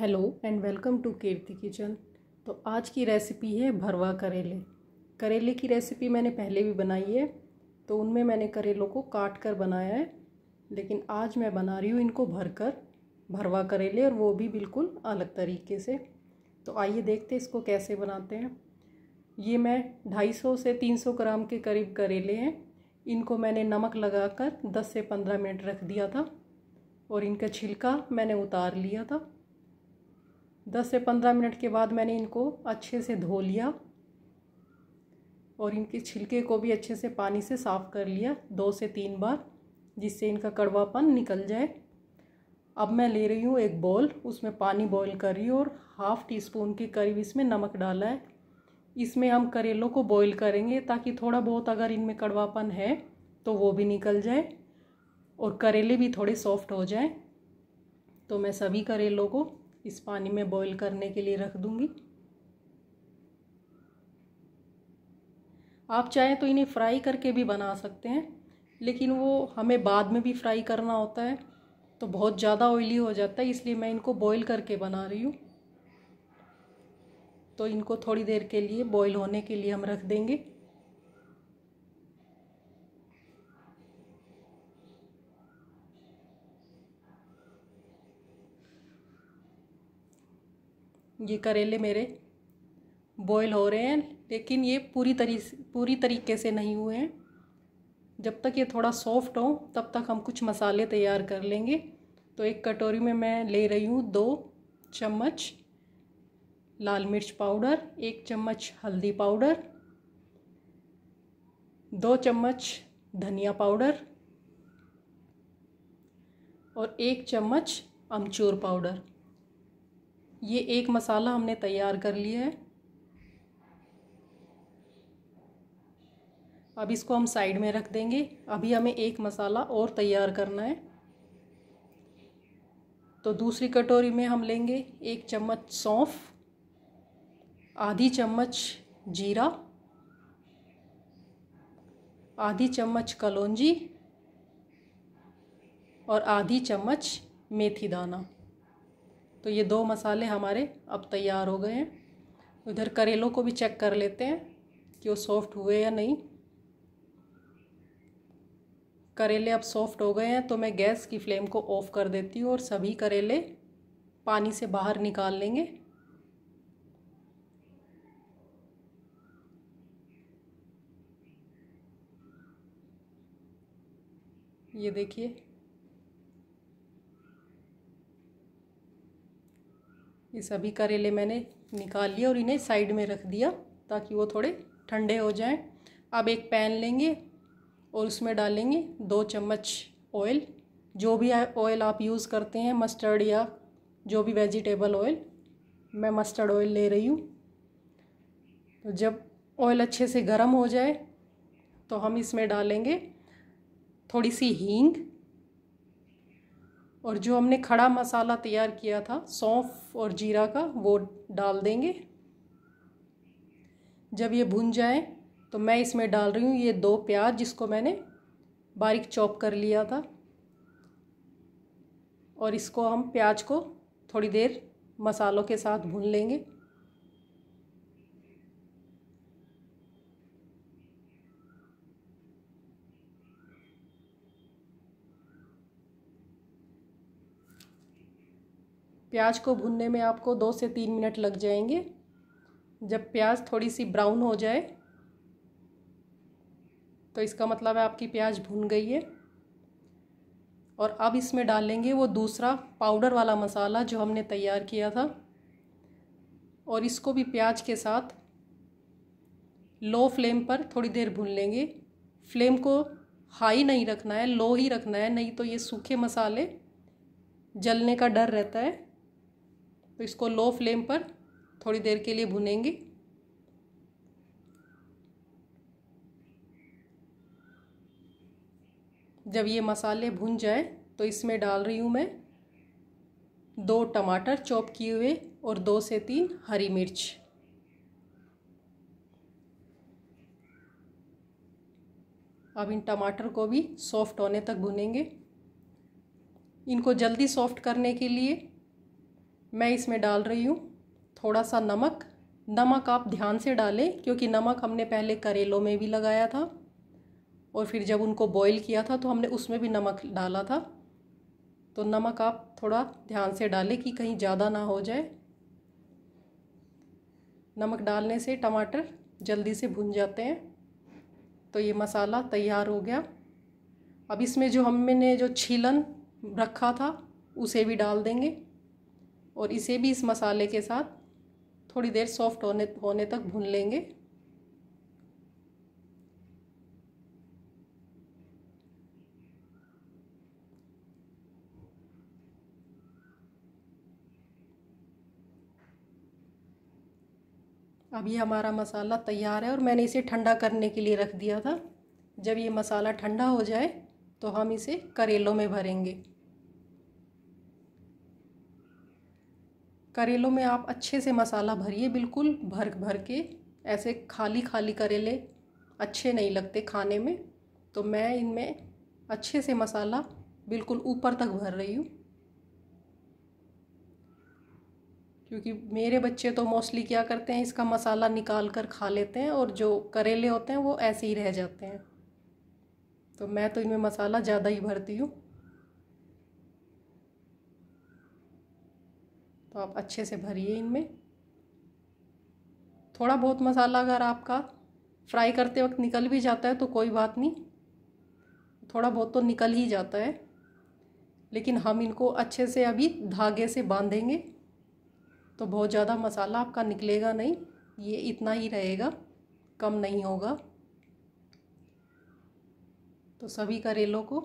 Hello and welcome to Kirti kitchen. तो आज की रेसिपी है भरवा करेले। करेले की रेसिपी मैंने पहले भी बनाई है, तो उनमें मैंने करेलों को काट कर बनाया है, लेकिन आज मैं बना रही हूँ इनको भरकर भरवा करेले, और वो भी बिल्कुल अलग तरीके से। तो आइए देखते हैं इसको कैसे बनाते हैं। ये मैं 250 से 300 ग्राम के करीब करेले हैं। इनको मैंने नमक लगाकर 10 से 15 मिनट रख दिया था और इनका छिलका मैंने उतार लिया था। 10 से 15 मिनट के बाद मैंने इनको अच्छे से धो लिया और इनके छिलके को भी अच्छे से पानी से साफ़ कर लिया 2 से 3 बार, जिससे इनका कड़वापन निकल जाए। अब मैं ले रही हूँ एक बोल, उसमें पानी बॉईल कर रही हूँ और ½ टीस्पून के करीब इसमें नमक डाला है। इसमें हम करेलों को बॉईल करेंगे ताकि थोड़ा बहुत अगर इनमें कड़वापन है तो वो भी निकल जाए और करेले भी थोड़े सॉफ्ट हो जाएं। तो मैं सभी करेलों को इस पानी में बॉईल करने के लिए रख दूंगी। आप चाहें तो इन्हें फ्राई करके भी बना सकते हैं, लेकिन वो हमें बाद में भी फ्राई करना होता है तो बहुत ज़्यादा ऑयली हो जाता है, इसलिए मैं इनको बॉईल करके बना रही हूँ। तो इनको थोड़ी देर के लिए बॉईल होने के लिए हम रख देंगे। ये करेले मेरे बॉईल हो रहे हैं, लेकिन ये पूरी तरीके से नहीं हुए हैं। जब तक ये थोड़ा सॉफ्ट हो तब तक हम कुछ मसाले तैयार कर लेंगे। तो एक कटोरी में मैं ले रही हूँ 2 चम्मच लाल मिर्च पाउडर, 1 चम्मच हल्दी पाउडर, 2 चम्मच धनिया पाउडर और 1 चम्मच अमचूर पाउडर। ये एक मसाला हमने तैयार कर लिया है। अब इसको हम साइड में रख देंगे। अभी हमें एक मसाला और तैयार करना है। तो दूसरी कटोरी में हम लेंगे 1 चम्मच सौंफ, आधी चम्मच जीरा, आधी चम्मच कलौंजी और आधी चम्मच मेथी दाना। तो ये 2 मसाले हमारे अब तैयार हो गए हैं। उधर करेलों को भी चेक कर लेते हैं कि वो सॉफ्ट हुए या नहीं। करेले अब सॉफ्ट हो गए हैं, तो मैं गैस की फ्लेम को ऑफ़ कर देती हूँ और सभी करेले पानी से बाहर निकाल लेंगे। ये देखिए, ये सभी करेले मैंने निकाल लिए और इन्हें साइड में रख दिया ताकि वो थोड़े ठंडे हो जाएं। अब एक पैन लेंगे और उसमें डालेंगे 2 चम्मच ऑयल। जो भी ऑयल आप यूज़ करते हैं, मस्टर्ड या जो भी वेजिटेबल ऑयल, मैं मस्टर्ड ऑयल ले रही हूँ। तो जब ऑयल अच्छे से गर्म हो जाए तो हम इसमें डालेंगे थोड़ी सी हींग और जो हमने खड़ा मसाला तैयार किया था सौंफ और जीरा का, वो डाल देंगे। जब ये भुन जाए तो मैं इसमें डाल रही हूँ ये 2 प्याज, जिसको मैंने बारीक चॉप कर लिया था, और इसको हम प्याज को थोड़ी देर मसालों के साथ भून लेंगे। प्याज को भूनने में आपको 2 से 3 मिनट लग जाएंगे। जब प्याज थोड़ी सी ब्राउन हो जाए तो इसका मतलब है आपकी प्याज भून गई है। और अब इसमें डालेंगे वो दूसरा पाउडर वाला मसाला जो हमने तैयार किया था, और इसको भी प्याज के साथ लो फ्लेम पर थोड़ी देर भून लेंगे। फ्लेम को हाई नहीं रखना है, लो ही रखना है, नहीं तो ये सूखे मसाले जलने का डर रहता है। तो इसको लो फ्लेम पर थोड़ी देर के लिए भुनेंगे। जब ये मसाले भुन जाए तो इसमें डाल रही हूँ मैं 2 टमाटर चॉप किए हुए और 2 से 3 हरी मिर्च। अब इन टमाटर को भी सॉफ्ट होने तक भुनेंगे। इनको जल्दी सॉफ्ट करने के लिए मैं इसमें डाल रही हूँ थोड़ा सा नमक। नमक आप ध्यान से डालें क्योंकि नमक हमने पहले करेलों में भी लगाया था और फिर जब उनको बॉईल किया था तो हमने उसमें भी नमक डाला था। तो नमक आप थोड़ा ध्यान से डालें कि कहीं ज़्यादा ना हो जाए। नमक डालने से टमाटर जल्दी से भुन जाते हैं। तो ये मसाला तैयार हो गया। अब इसमें जो हमने जो छीलन रखा था उसे भी डाल देंगे और इसे भी इस मसाले के साथ थोड़ी देर सॉफ्ट होने तक भून लेंगे। अब ये हमारा मसाला तैयार है और मैंने इसे ठंडा करने के लिए रख दिया था। जब ये मसाला ठंडा हो जाए तो हम इसे करेलों में भरेंगे। करेलों में आप अच्छे से मसाला भरिए, बिल्कुल भर भर के। ऐसे खाली खाली करेले अच्छे नहीं लगते खाने में। तो मैं इनमें अच्छे से मसाला बिल्कुल ऊपर तक भर रही हूँ, क्योंकि मेरे बच्चे तो मोस्टली क्या करते हैं, इसका मसाला निकाल कर खा लेते हैं और जो करेले होते हैं वो ऐसे ही रह जाते हैं। तो मैं तो इनमें मसाला ज़्यादा ही भरती हूँ। तो आप अच्छे से भरिए इनमें। थोड़ा बहुत मसाला अगर आपका फ्राई करते वक्त निकल भी जाता है तो कोई बात नहीं, थोड़ा बहुत तो निकल ही जाता है। लेकिन हम इनको अच्छे से अभी धागे से बांधेंगे तो बहुत ज़्यादा मसाला आपका निकलेगा नहीं, ये इतना ही रहेगा, कम नहीं होगा। तो सभी करेलों को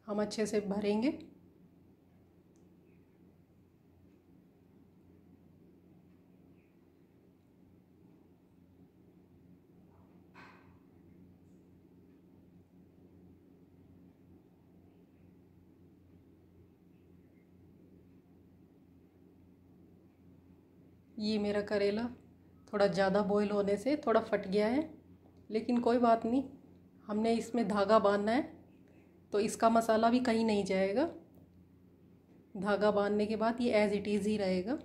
हम अच्छे से भरेंगे। ये मेरा करेला थोड़ा ज़्यादा बॉईल होने से थोड़ा फट गया है, लेकिन कोई बात नहीं, हमने इसमें धागा बांधना है तो इसका मसाला भी कहीं नहीं जाएगा। धागा बांधने के बाद ये एज़ इट इज़ ही रहेगा।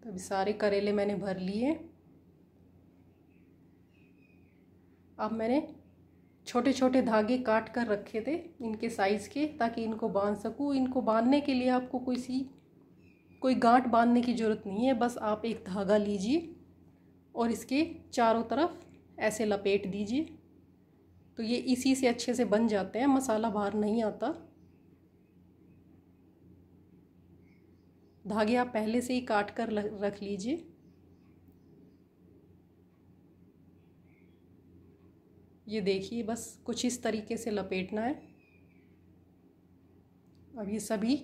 तो अभी सारे करेले मैंने भर लिए। अब मैंने छोटे छोटे धागे काट कर रखे थे इनके साइज़ के, ताकि इनको बांध सकूँ। इनको बांधने के लिए आपको कोई गांठ बांधने की ज़रूरत नहीं है, बस आप एक धागा लीजिए और इसके चारों तरफ ऐसे लपेट दीजिए। तो ये इसी से अच्छे से बन जाते हैं, मसाला बाहर नहीं आता। धागे आप पहले से ही काट कर रख लीजिए। ये देखिए, बस कुछ इस तरीके से लपेटना है। अब ये सभी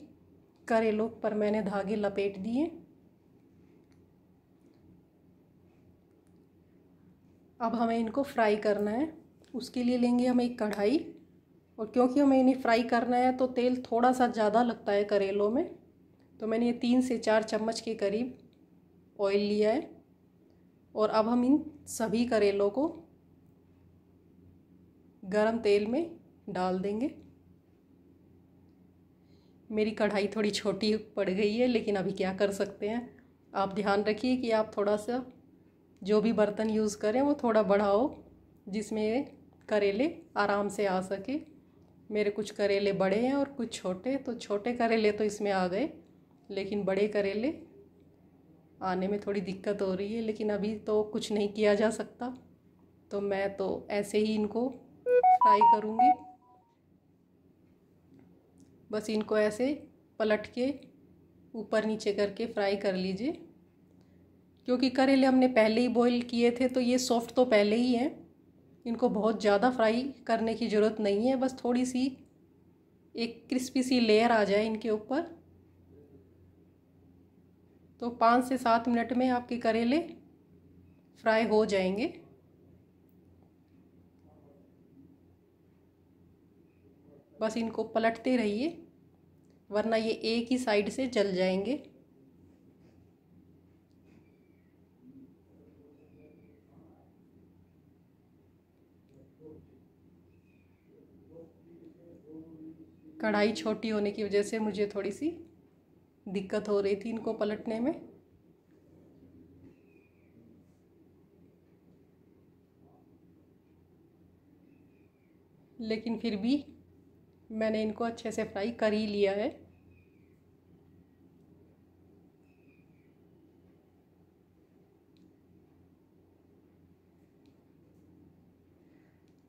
करेलों पर मैंने धागे लपेट दिए। अब हमें इनको फ्राई करना है। उसके लिए लेंगे हम एक कढ़ाई, और क्योंकि हमें इन्हें फ्राई करना है तो तेल थोड़ा सा ज़्यादा लगता है करेलों में, तो मैंने ये 3 से 4 चम्मच के करीब ऑयल लिया है। और अब हम इन सभी करेलों को गरम तेल में डाल देंगे। मेरी कढ़ाई थोड़ी छोटी पड़ गई है, लेकिन अभी क्या कर सकते हैं। आप ध्यान रखिए कि आप थोड़ा सा जो भी बर्तन यूज़ करें वो थोड़ा बड़ा हो, जिसमें करेले आराम से आ सके। मेरे कुछ करेले बड़े हैं और कुछ छोटे, तो छोटे करेले तो इसमें आ गए, लेकिन बड़े करेले आने में थोड़ी दिक्कत हो रही है। लेकिन अभी तो कुछ नहीं किया जा सकता, तो मैं तो ऐसे ही इनको फ्राई करूँगी। बस इनको ऐसे पलट के ऊपर नीचे करके फ्राई कर लीजिए, क्योंकि करेले हमने पहले ही बॉईल किए थे तो ये सॉफ्ट तो पहले ही हैं। इनको बहुत ज़्यादा फ्राई करने की ज़रूरत नहीं है, बस थोड़ी सी एक क्रिस्पी सी लेयर आ जाए इनके ऊपर। तो 5 से 7 मिनट में आपके करेले फ्राई हो जाएंगे। बस इनको पलटते रहिए, वरना ये एक ही साइड से जल जाएंगे। कढ़ाई छोटी होने की वजह से मुझे थोड़ी सी दिक्कत हो रही थी इनको पलटने में। लेकिन फिर भी मैंने इनको अच्छे से फ्राई कर ही लिया है।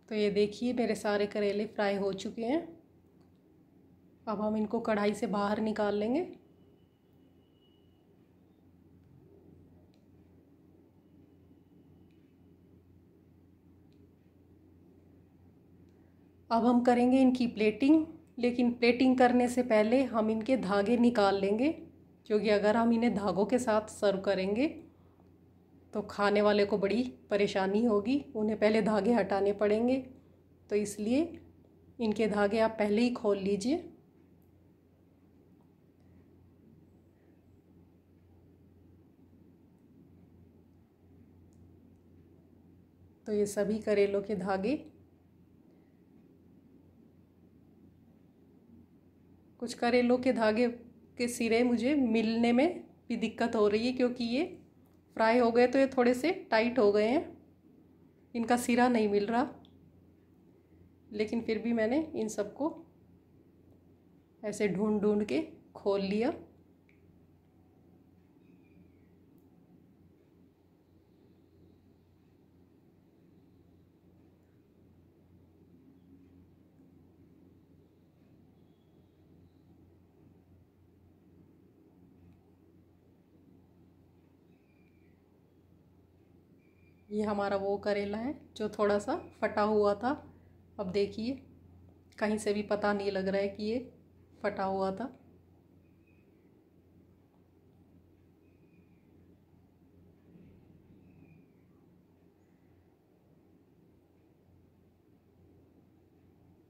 तो ये देखिए मेरे सारे करेले फ्राई हो चुके हैं। अब हम इनको कढ़ाई से बाहर निकाल लेंगे। अब हम करेंगे इनकी प्लेटिंग, लेकिन प्लेटिंग करने से पहले हम इनके धागे निकाल लेंगे, क्योंकि अगर हम इन्हें धागों के साथ सर्व करेंगे तो खाने वाले को बड़ी परेशानी होगी, उन्हें पहले धागे हटाने पड़ेंगे। तो इसलिए इनके धागे आप पहले ही खोल लीजिए। तो ये सभी करेलों के धागे, कुछ करेलों के धागे के सिरे मुझे मिलने में भी दिक्कत हो रही है, क्योंकि ये फ्राई हो गए तो ये थोड़े से टाइट हो गए हैं, इनका सिरा नहीं मिल रहा। लेकिन फिर भी मैंने इन सबको ऐसे ढूंढ ढूंढ के खोल लिया। ये हमारा वो करेला है जो थोड़ा सा फटा हुआ था। अब देखिए कहीं से भी पता नहीं लग रहा है कि ये फटा हुआ था।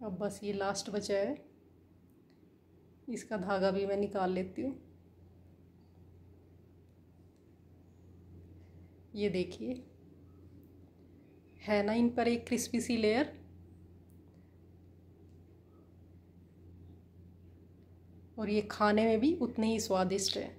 अब बस ये लास्ट बचा है, इसका धागा भी मैं निकाल लेती हूँ। ये देखिए है ना इन पर एक क्रिस्पी सी लेयर, और ये खाने में भी उतने ही स्वादिष्ट है।